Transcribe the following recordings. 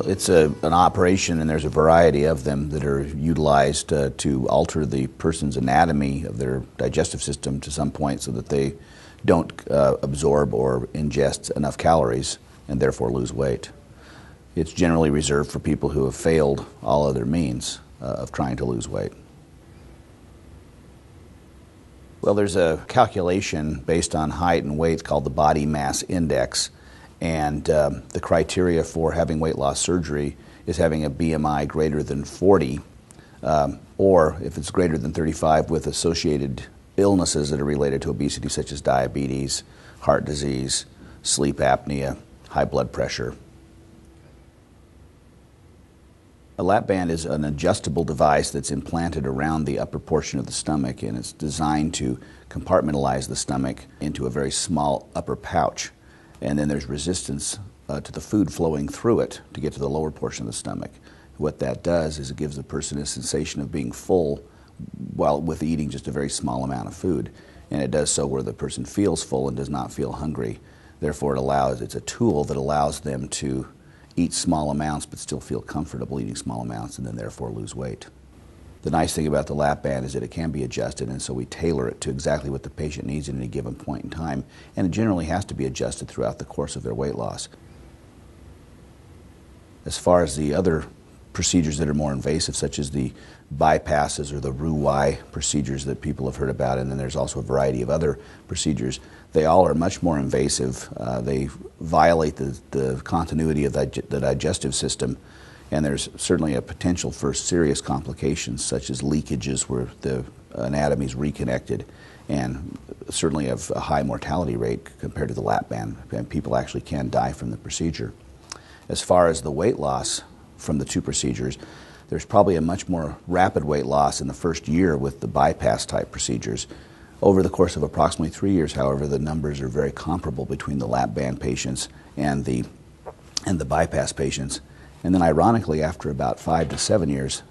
It's an operation, and there's a variety of them that are utilized to alter the person's anatomy of their digestive system to some point so that they don't absorb or ingest enough calories and therefore lose weight. It's generally reserved for people who have failed all other means of trying to lose weight. Well, there's a calculation based on height and weight called the body mass index, and the criteria for having weight loss surgery is having a BMI greater than 40, or if it's greater than 35 with associated illnesses that are related to obesity, such as diabetes, heart disease, sleep apnea, high blood pressure. A LapBand is an adjustable device that's implanted around the upper portion of the stomach, and it's designed to compartmentalize the stomach into a very small upper pouch. And then there's resistance to the food flowing through it to get to the lower portion of the stomach. What that does is it gives the person a sensation of being full while with eating just a very small amount of food. And it does so where the person feels full and does not feel hungry. Therefore, it's a tool that allows them to eat small amounts but still feel comfortable eating small amounts and then therefore lose weight. The nice thing about the LapBand is that it can be adjusted, and so we tailor it to exactly what the patient needs at any given point in time, and it generally has to be adjusted throughout the course of their weight loss. As far as the other procedures that are more invasive, such as the bypasses or the Roux-Y procedures that people have heard about, and then there's also a variety of other procedures, they all are much more invasive. They violate the continuity of the digestive system, and there's certainly a potential for serious complications such as leakages where the anatomy is reconnected, and certainly of a high mortality rate compared to the LapBand, and people actually can die from the procedure. As far as the weight loss from the two procedures, there's probably a much more rapid weight loss in the first year with the bypass type procedures. Over the course of approximately 3 years, however, the numbers are very comparable between the LapBand patients and the bypass patients. And then ironically, after about 5 to 7 years,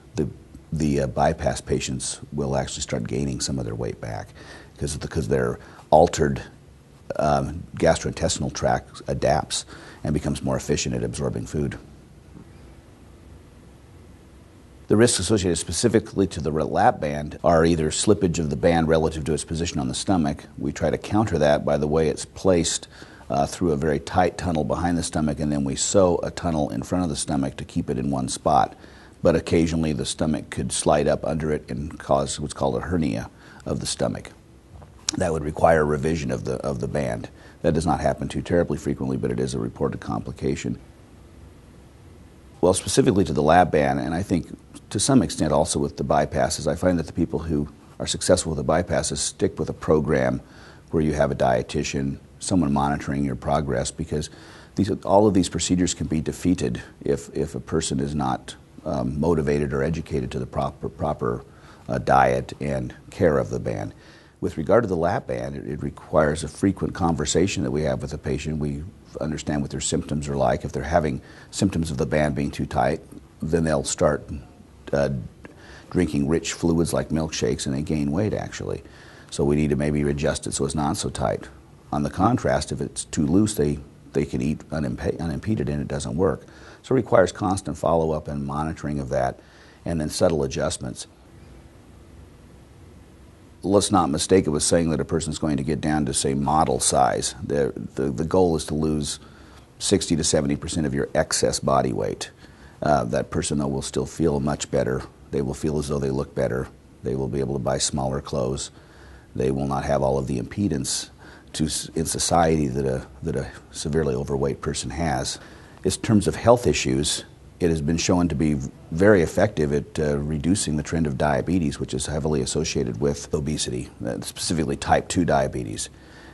the bypass patients will actually start gaining some of their weight back because their altered gastrointestinal tract adapts and becomes more efficient at absorbing food. The risks associated specifically to the LapBand are either slippage of the band relative to its position on the stomach. We try to counter that by the way it's placed through a very tight tunnel behind the stomach, and then we sew a tunnel in front of the stomach to keep it in one spot. But occasionally the stomach could slide up under it and cause what's called a hernia of the stomach. That would require revision of the band. That does not happen too terribly frequently, but it is a reported complication. Well, specifically to the LapBand, and I think to some extent also with the bypasses, I find that the people who are successful with the bypasses stick with a program where you have a dietitian, someone monitoring your progress, because all of these procedures can be defeated if a person is not motivated or educated to the proper diet and care of the band. With regard to the LapBand, it requires a frequent conversation that we have with the patient. We understand what their symptoms are like. If they're having symptoms of the band being too tight, then they'll start drinking rich fluids like milkshakes, and they gain weight actually. So we need to maybe adjust it so it's not so tight. On the contrast, if it's too loose, they can eat unimpeded and it doesn't work. So it requires constant follow-up and monitoring of that, and then subtle adjustments. Let's not mistake it with saying that a person is going to get down to, say, model size. The goal is to lose 60 to 70% of your excess body weight. That person, though, will still feel much better. They will feel as though they look better. They will be able to buy smaller clothes. They will not have all of the impedance in society that a severely overweight person has. In terms of health issues, it has been shown to be very effective at reducing the trend of diabetes, which is heavily associated with obesity, specifically type 2 diabetes.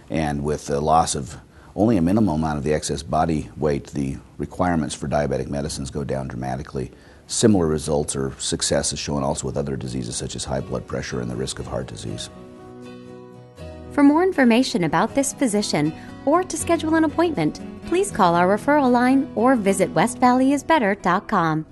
And with the loss of only a minimum amount of the excess body weight, the requirements for diabetic medicines go down dramatically. Similar results or success is shown also with other diseases such as high blood pressure and the risk of heart disease. For more information about this physician or to schedule an appointment, please call our referral line or visit westvalleyisbetter.com.